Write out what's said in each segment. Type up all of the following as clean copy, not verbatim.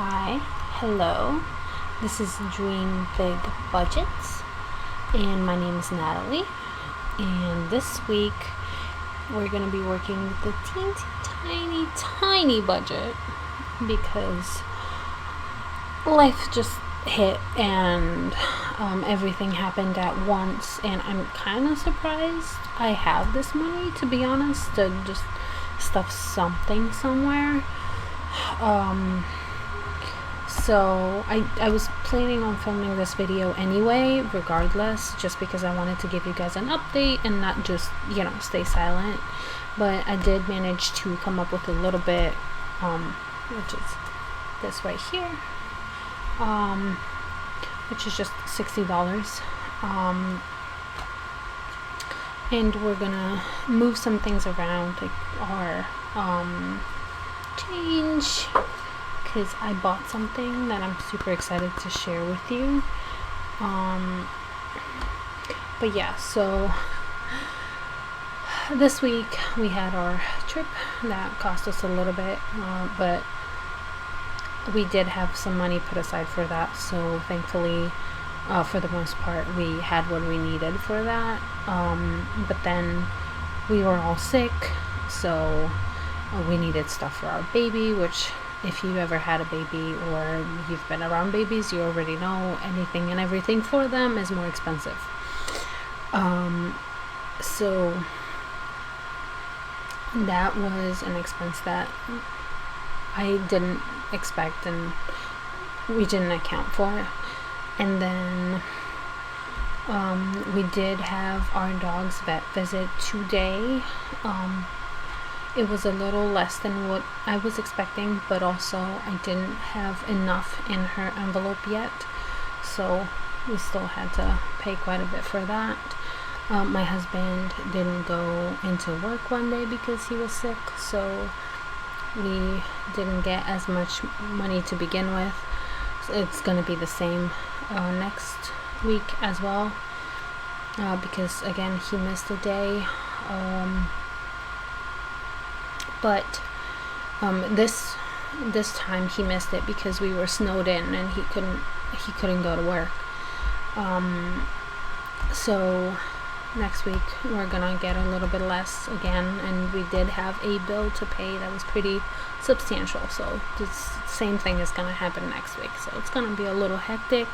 Hi, hello. This is Dream Big Budgets, and my name is Natalie. And this week we're going to be working with the tiny budget because life just hit and everything happened at once, and I'm kind of surprised I have this money, to be honest, to just stuff something somewhere. So I was planning on filming this video anyway, regardless, just because I wanted to give you guys an update and not just, stay silent. But I did manage to come up with a little bit, which is this right here, which is just $60. And we're gonna move some things around, like our change, because I bought something that I'm super excited to share with you. But yeah, so this week we had our trip that cost us a little bit, but we did have some money put aside for that, so thankfully, for the most part, we had what we needed for that. But then we were all sick, so we needed stuff for our baby, which, if you ever had a baby or you've been around babies, you already know anything and everything for them is more expensive. So that was an expense that I didn't expect and we didn't account for. And then we did have our dog's vet visit today. It was a little less than what I was expecting, but also I didn't have enough in her envelope yet, so we still had to pay quite a bit for that. My husband didn't go into work one day because he was sick, so we didn't get as much money to begin with. So it's going to be the same next week as well, because again, he missed a day. But this time he missed it because we were snowed in and he couldn't go to work. So next week we're gonna get a little bit less again, and we did have a bill to pay that was pretty substantial. So this same thing is gonna happen next week. So it's gonna be a little hectic,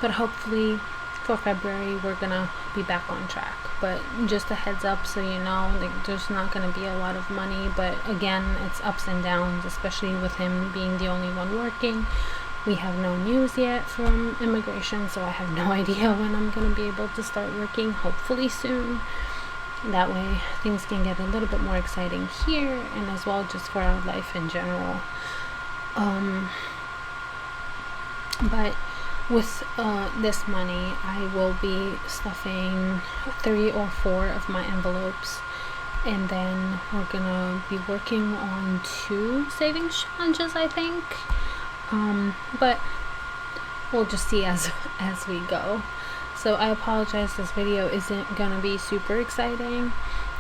but hopefully for February we're gonna be back on track. But just a heads up, so you know, there's not gonna be a lot of money, but again, it's ups and downs, especially with him being the only one working. We have no news yet from immigration, so I have no idea when I'm gonna be able to start working. Hopefully soon. That way things can get a little bit more exciting here, and as well just for our life in general. But with this money, I will be stuffing 3 or 4 of my envelopes, and then we're gonna be working on 2 savings challenges, I think. But we'll just see as we go. So I apologize, this video isn't gonna be super exciting,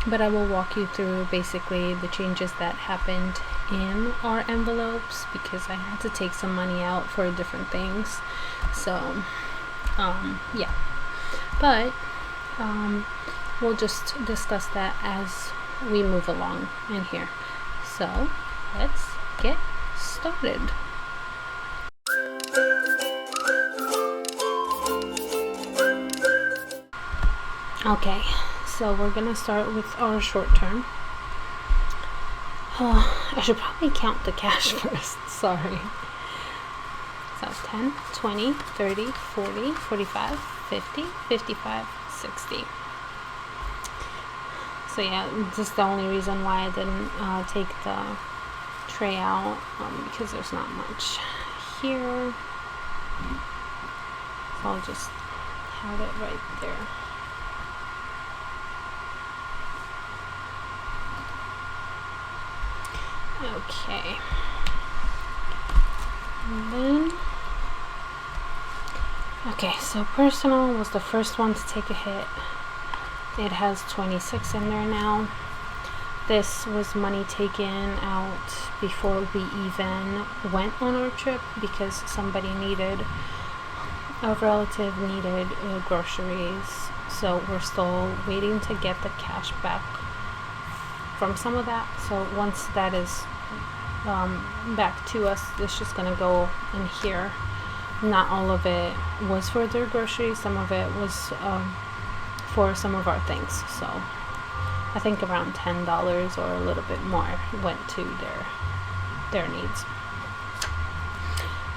but I will walk you through basically the changes that happened in our envelopes because I had to take some money out for different things. So yeah, but we'll just discuss that as we move along in here. So let's get started. Okay, so we're gonna start with our short term. I should probably count the cash first, sorry. So 10, 20, 30, 40, 45, 50, 55, 60. So yeah, this is the only reason why I didn't take the tray out, because there's not much here. So I'll just have it right there. Okay. And then, okay, so personal was the first one to take a hit. It has 26 in there now. This was money taken out before we even went on our trip because somebody needed, a relative needed groceries. So we're still waiting to get the cash back from some of that. So once that is back to us, it's just gonna go in here. Not all of it was for their groceries. Some of it was for some of our things. So I think around $10 or a little bit more went to their needs.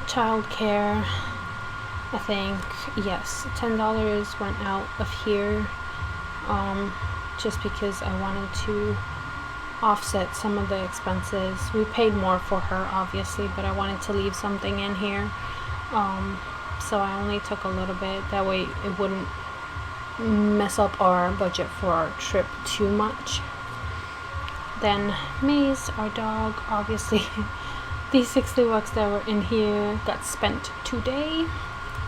Childcare, I think, yes, $10 went out of here, just because I wanted to offset some of the expenses. We paid more for her, obviously, but I wanted to leave something in here. So I only took a little bit. That way it wouldn't mess up our budget for our trip too much. Then Maze, our dog, obviously, these $60 that were in here got spent today,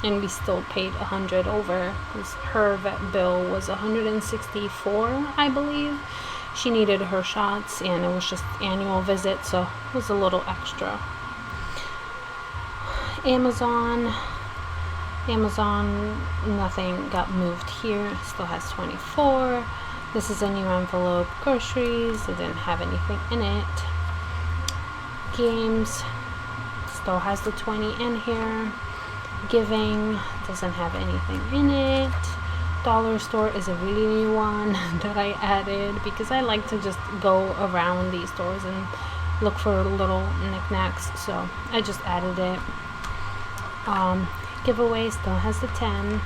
and we still paid $100 over because her vet bill was $164, I believe. She needed her shots, and it was just annual visit, so it was a little extra. Amazon, nothing got moved here. It still has 24. This is a new envelope. Groceries, it didn't have anything in it. Games, still has the 20 in here. Giving, doesn't have anything in it. Dollar store is a really new one that I added because I like to just go around these stores and look for little knickknacks, so I just added it. Giveaway still has the 10.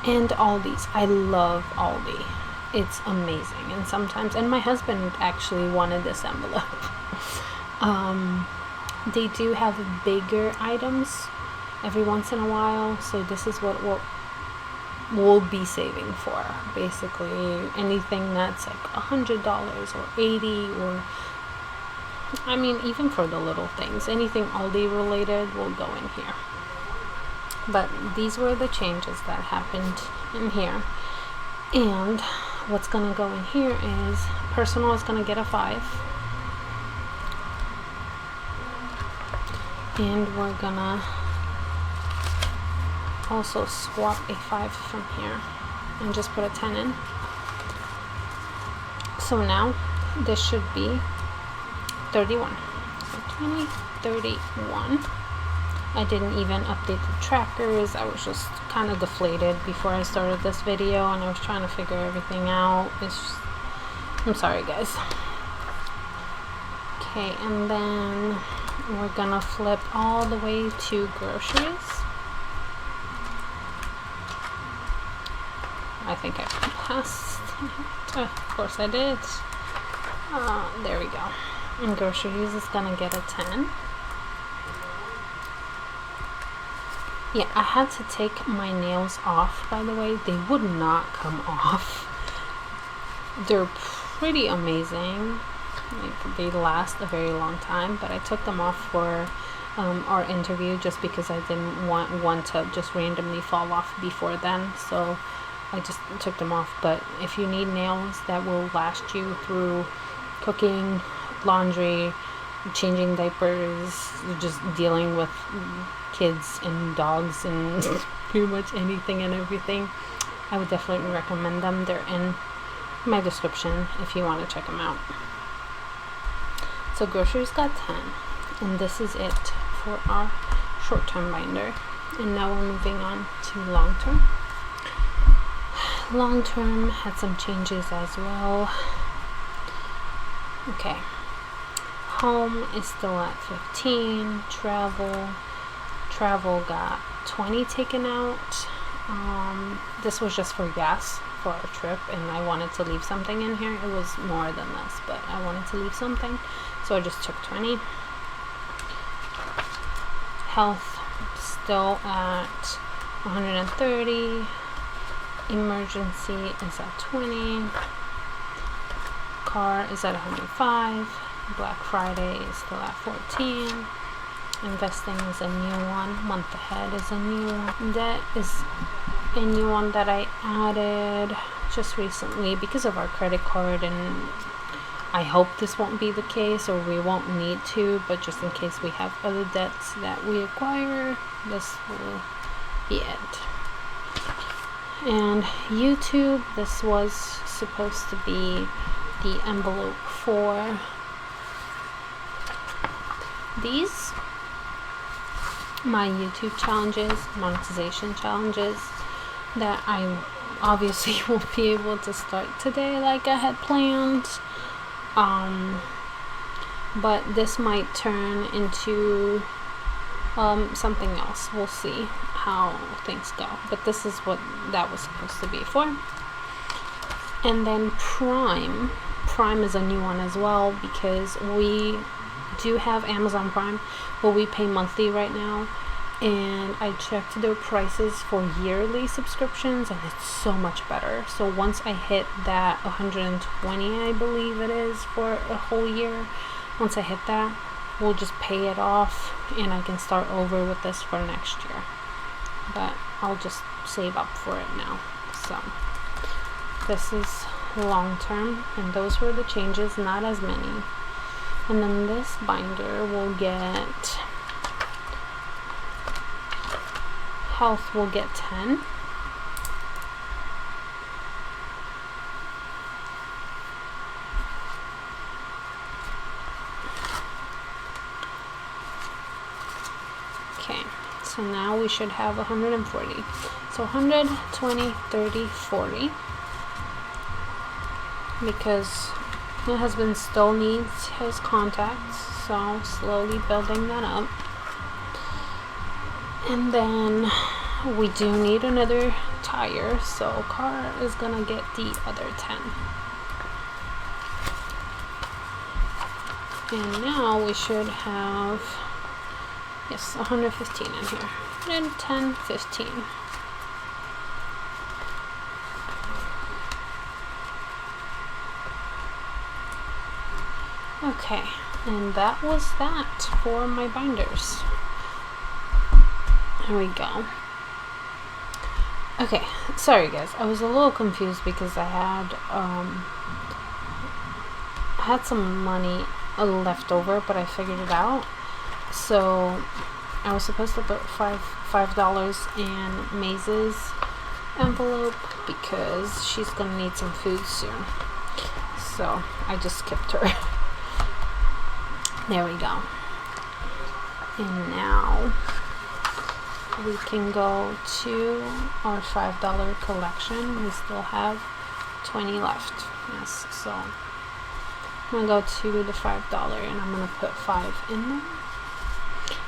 And Aldi's, I love Aldi, it's amazing. And my husband actually wanted this envelope. They do have bigger items every once in a while, so this is what we'll be saving for. Basically anything that's like $100 or $80, or I mean, even for the little things, anything Aldi related will go in here. But these were the changes that happened in here. And what's gonna go in here is personal is gonna get a 5. And we're gonna also swap a 5 from here and just put a 10 in. So now this should be 31. So 20, 31. I didn't even update the trackers. I was just kind of deflated before I started this video, and I was trying to figure everything out. I'm sorry guys. Okay, and then we're gonna flip all the way to groceries. I think I passed. Of course I did. There we go. And groceries is gonna get a 10. Yeah, I had to take my nails off, by the way. They would not come off. They're pretty amazing. Like, they last a very long time, but I took them off for our interview just because I didn't want one to just randomly fall off before then. So I just took them off. But if you need nails that will last you through cooking, laundry, changing diapers, just dealing with kids and dogs and pretty much anything and everything, I would definitely recommend them. They're in my description if you want to check them out. So groceries got 10, and this is it for our short-term binder. And now we're moving on to long-term. Long-term had some changes as well. Okay, home is still at 15. Travel got 20 taken out. This was just for gas for our trip, and I wanted to leave something in here. It was more than this, but I wanted to leave something, so I just took 20. Health still at 130. Emergency is at 20. Car is at 105. Black Friday is still at 14. Investing is a new one. Month ahead is a new one. That is a new one that I added. just recently because of our credit card, and I hope this won't be the case or we won't need to, but just in case we have other debts that we acquire, this will be it. And YouTube, this was supposed to be the envelope for these, my YouTube challenges, monetization challenges, that I obviously won't be able to start today like I had planned. But this might turn into something else. We'll see how things go. But this is what that was supposed to be for. And then Prime is a new one as well, because we do have Amazon Prime, but we pay monthly right now. And I checked their prices for yearly subscriptions, and it's so much better. So once I hit that 120, I believe it is, for a whole year, once I hit that, we'll just pay it off and I can start over with this for next year. But I'll just save up for it now. So this is long term, and those were the changes, not as many. And then this binder will get, health will get 10. Okay, so now we should have 140. So 120, 30, 40. Because my husband still needs his contacts, so slowly building that up. And then we do need another tire, so car is gonna get the other 10. And now we should have, yes, 115 in here. 110, 15. Okay, and that was that for my binders. Here we go. Okay, sorry guys, I was a little confused because I had some money left over, but I figured it out. So I was supposed to put $5 in Maze's envelope because she's gonna need some food soon. So I just skipped her. There we go. And now we can go to our $5 collection. We still have 20 left. Yes, so I'm gonna go to the $5 and I'm gonna put 5 in there.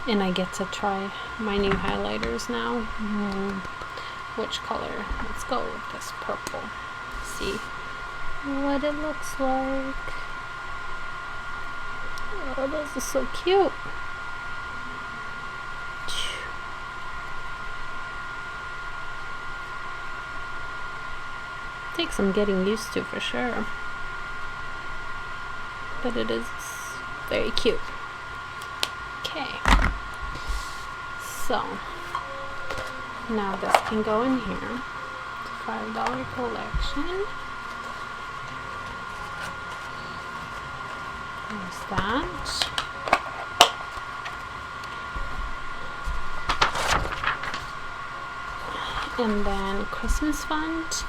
And I get to try my new highlighters now. Which color? Let's go with this purple. See what it looks like. Oh, those are so cute. Takes some getting used to for sure, but it is very cute. Okay, so now this can go in here. $5 collection. There's that. And then Christmas fund.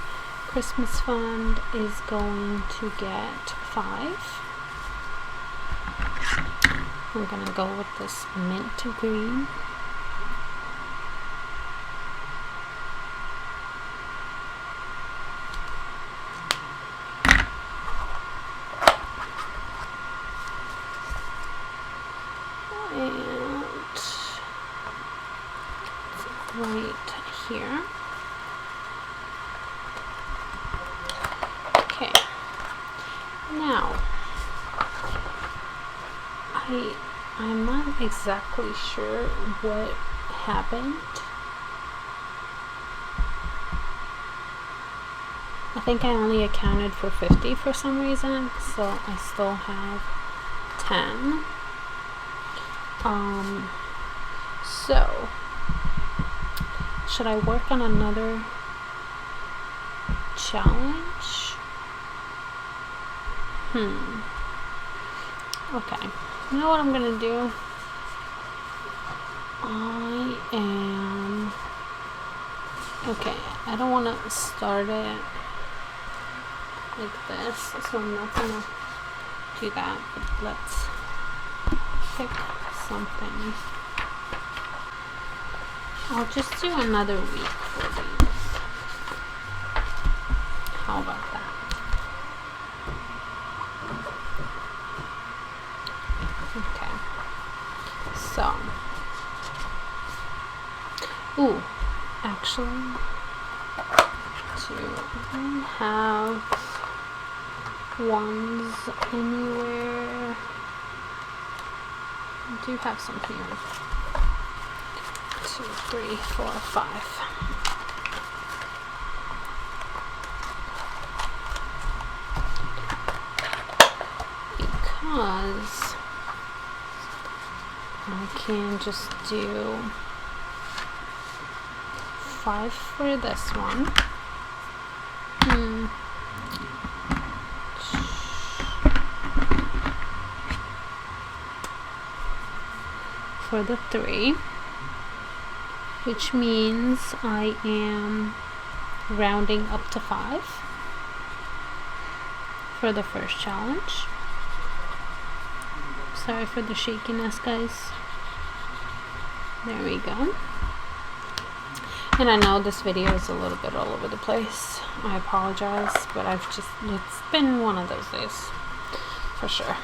Christmas fund is going to get 5. I'm gonna go with this mint green. And right here. Okay, now I'm not exactly sure what happened. I think I only accounted for 50 for some reason, so I still have 10. So should I work on another challenge. Okay, you know what I'm gonna do? Okay, I don't want to start it like this, so I'm not gonna do that, but let's pick something. I'll just do another week for these. How about that? Okay, so, actually, do I have ones anywhere? I do have some here. 2, 3, 4, 5. Because I can just do 5 for this one. For the 3, which means I am rounding up to 5 for the first challenge. Sorry for the shakiness, guys. There we go. And I know this video is a little bit all over the place. I apologize, but it's been one of those days for sure.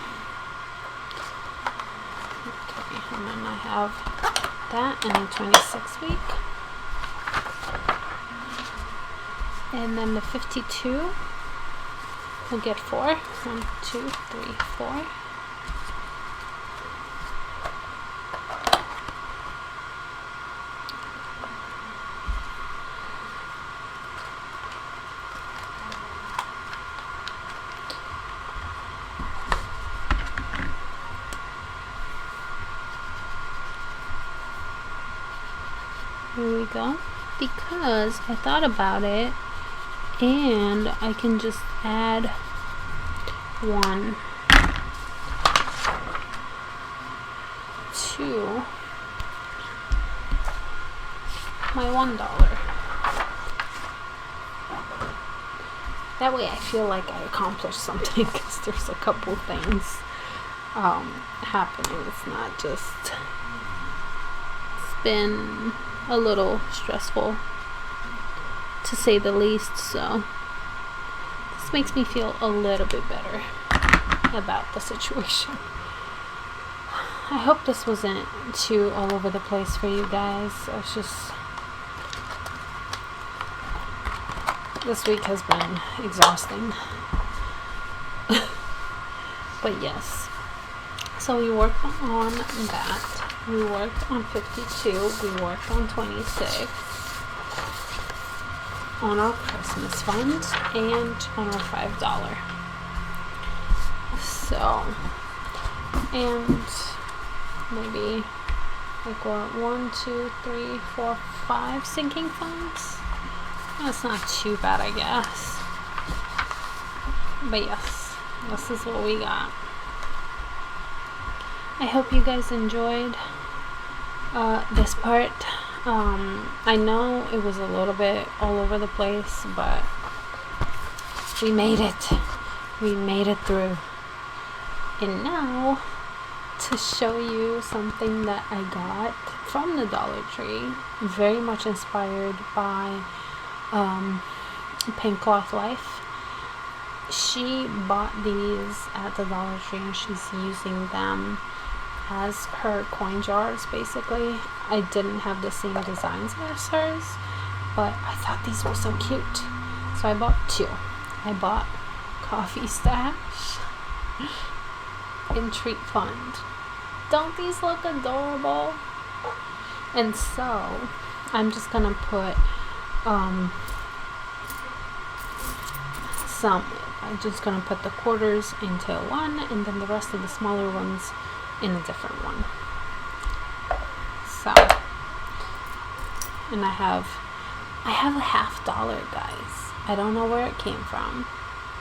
Okay, and then I have that and the 26 week. And then the 52 will get 4. 1, 2, 3, 4. Here we go. Because I thought about it, and I can just add 1 to my $1. That way I feel like I accomplished something, because there's a couple things happening. It's not just, it's been a little stressful, to say the least, so this makes me feel a little bit better about the situation. I hope this wasn't too all over the place for you guys. It's just, this week has been exhausting. But yes, so we worked on that. We worked on 52, we worked on 26, on our Christmas fund, and on our $5. So, and maybe like what, 1, 2, 3, 4, 5 sinking funds? That's not too bad, I guess. But yes, this is what we got. I hope you guys enjoyed this part. I know it was a little bit all over the place, but we made it. We made it through. And now, to show you something that I got from the Dollar Tree, very much inspired by Pink Cloth Life. She bought these at the Dollar Tree, and she's using them as her coin jars, basically. I didn't have the same designs as hers, but I thought these were so cute, so I bought 2. I bought Coffee Stash and Treat Fund. Don't these look adorable? And so I'm just gonna put I'm just gonna put the quarters into one, and then the rest of the smaller ones in a different one. So, and I have a $50, guys. I don't know where it came from,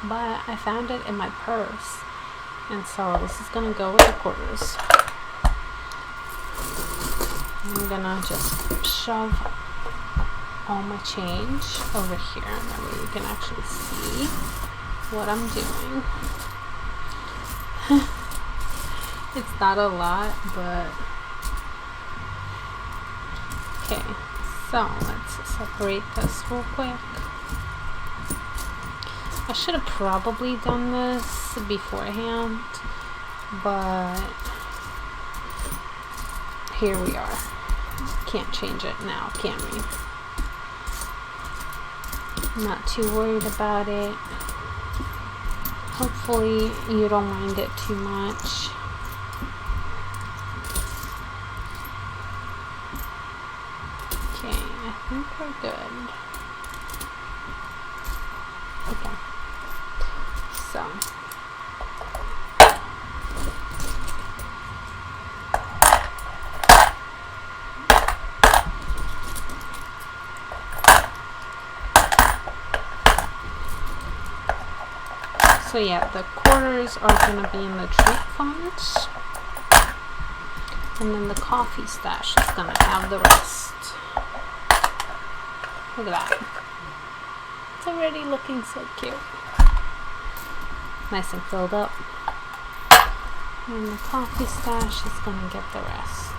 but I found it in my purse. And so this is gonna go with the quarters. I'm gonna just shove all my change over here, and that way you can actually see what I'm doing. It's not a lot, but okay. So let's separate this real quick. I should have probably done this beforehand, but here we are. Can't change it now, can we? I'm not too worried about it. Hopefully you don't mind it too much. Okay, I think we're good. Okay. So yeah, the quarters are going to be in the treat fund, and then the coffee stash is going to have the rest. Look at that. It's already looking so cute. Nice and filled up. And the coffee stash is going to get the rest.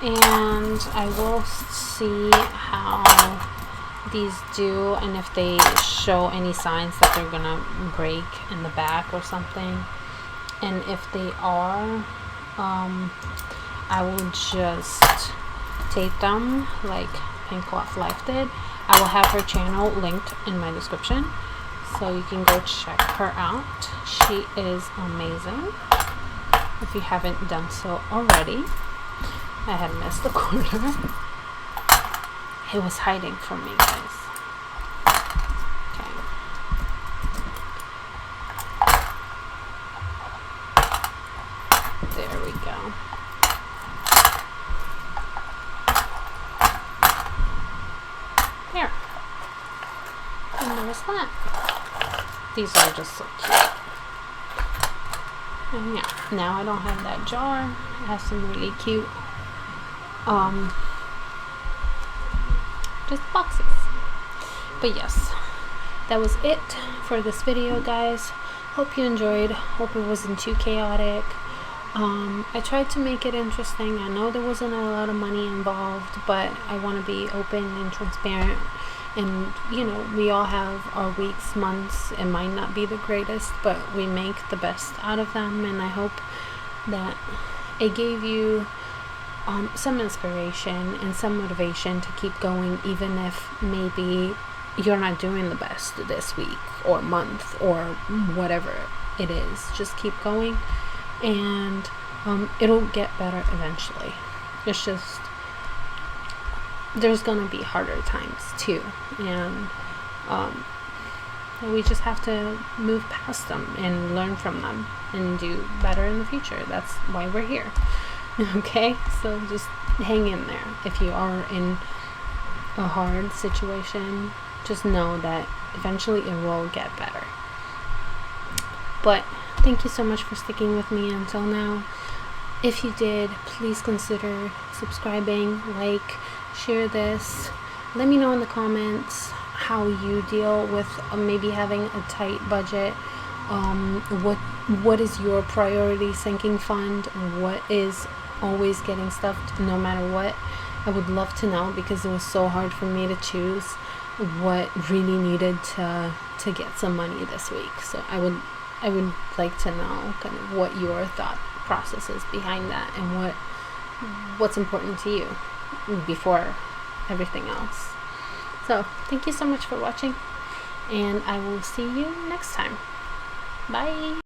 And I will see how these do, and if they show any signs that they're gonna break in the back or something. And if they are, I will just tape them like Pink Cloth Life did. I will have her channel linked in my description, so you can go check her out. She is amazing, if you haven't done so already. I had missed the quarter. It was hiding from me, guys. Okay. There we go. There. And there's that. These are just so cute. And yeah, now I don't have that jar. It has some really cute just boxes. But yes, that was it for this video, guys. Hope you enjoyed. Hope it wasn't too chaotic. I tried to make it interesting. I know there wasn't a lot of money involved, but I want to be open and transparent. And you know, we all have our weeks, months. It might not be the greatest, but we make the best out of them. And I hope that it gave you some inspiration and some motivation to keep going, even if maybe you're not doing the best this week or month or whatever it is. Just keep going, and it'll get better eventually. It's just, there's gonna be harder times too, and we just have to move past them and learn from them and do better in the future. That's why we're here. Okay, so just hang in there. If you are in a hard situation, just know that eventually it will get better. But thank you so much for sticking with me until now. If you did, please consider subscribing, like, share this. Let me know in the comments how you deal with maybe having a tight budget. What is your priority sinking fund? What is always getting stuffed no matter what? I would love to know, because it was so hard for me to choose what really needed to get some money this week. So I would like to know kind of what your thought process is behind that, and what's important to you before everything else. So thank you so much for watching, and I will see you next time. Bye.